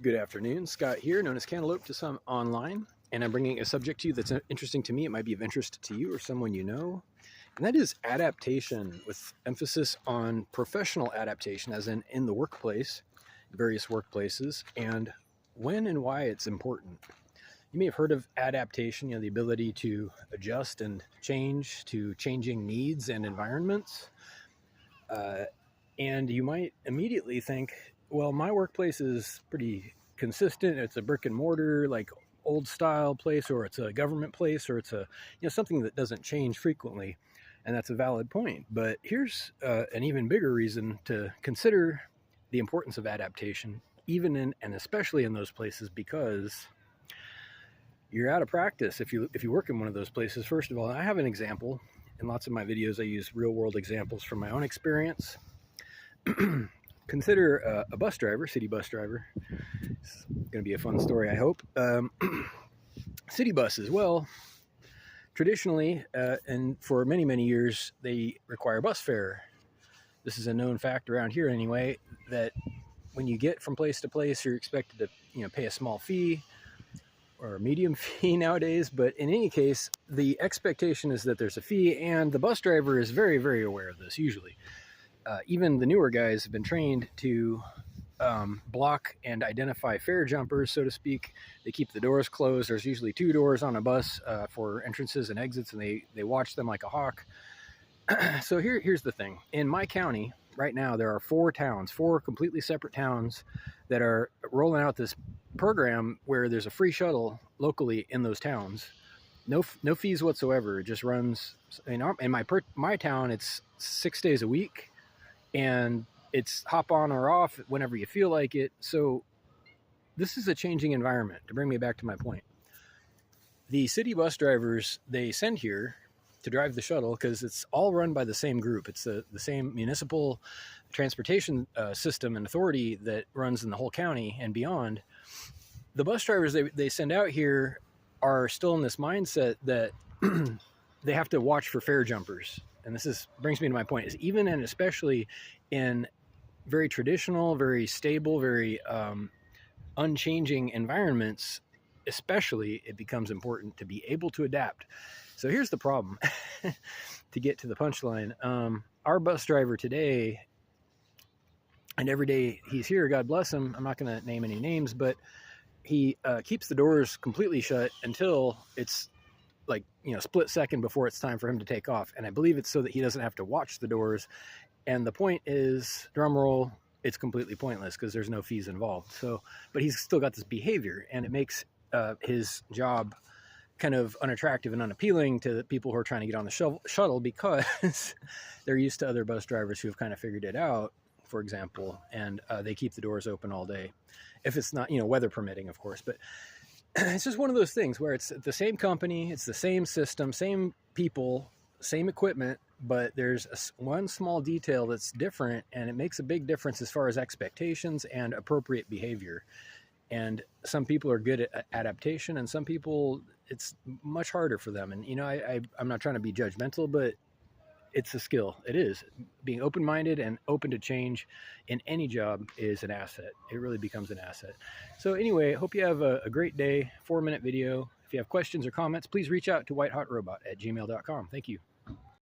Good afternoon, Scott here, known as Cantaloupe to some online, and I'm bringing a subject to you that's interesting to me. It might be of interest to you or someone you know, and that is adaptation, with emphasis on professional adaptation, as in the workplace, various workplaces, and when and why it's important. You may have heard of adaptation, the ability to adjust and change to changing needs and environments. And you might immediately think, well, my workplace is pretty consistent. It's a brick and mortar, like old style place, or it's a government place, or it's a something that doesn't change frequently. And that's a valid point. But here's an even bigger reason to consider the importance of adaptation, even in and especially in those places, because you're out of practice if you work in one of those places. First of all, I have an example. In lots of my videos, I use real world examples from my own experience. Consider a bus driver, city bus driver. It's going to be a fun story, I hope. City buses, well, traditionally, and for many, many years, they require bus fare. This is a known fact around here anyway, that when you get from place to place, you're expected to pay a small fee, or a medium fee nowadays. But in any case, the expectation is that there's a fee, and the bus driver is very, very aware of this usually. Even the newer guys have been trained to block and identify fare jumpers, so to speak. They keep the doors closed. There's usually 2 doors on a bus for entrances and exits, and they watch them like a hawk. So here's the thing. In my county right now, there are 4 completely separate towns that are rolling out this program where there's a free shuttle locally in those towns. No fees whatsoever. It just runs in my town. It's 6 days a week, and it's hop on or off whenever you feel like it. So this is a changing environment. To bring me back to my point, the city bus drivers they send here to drive the shuttle, because it's all run by the same group. It's the same municipal transportation system and authority that runs in the whole county and beyond. The bus drivers they send out here are still in this mindset that they have to watch for fare jumpers. And this brings me to my point, is even and especially in very traditional, very stable, very unchanging environments, especially, it becomes important to be able to adapt. So here's the problem. To get to the punchline, our bus driver today, and every day he's here, God bless him, I'm not going to name any names, but he keeps the doors completely shut until it's like, split second before it's time for him to take off. And I believe it's so that he doesn't have to watch the doors. And the point is, drum roll, it's completely pointless because there's no fees involved. So, but he's still got this behavior, and it makes his job kind of unattractive and unappealing to the people who are trying to get on the shuttle, because they're used to other bus drivers who have kind of figured it out, for example, and they keep the doors open all day. If it's not, weather permitting, of course. But it's just one of those things where it's the same company, it's the same system, same people, same equipment, but there's one small detail that's different, and it makes a big difference as far as expectations and appropriate behavior. And some people are good at adaptation, and some people, it's much harder for them. And, I'm not trying to be judgmental, but it's a skill. It is. Being open-minded and open to change in any job is an asset. It really becomes an asset. So anyway, hope you have a great day. 4-minute video. If you have questions or comments, please reach out to whitehotrobot@gmail.com. Thank you.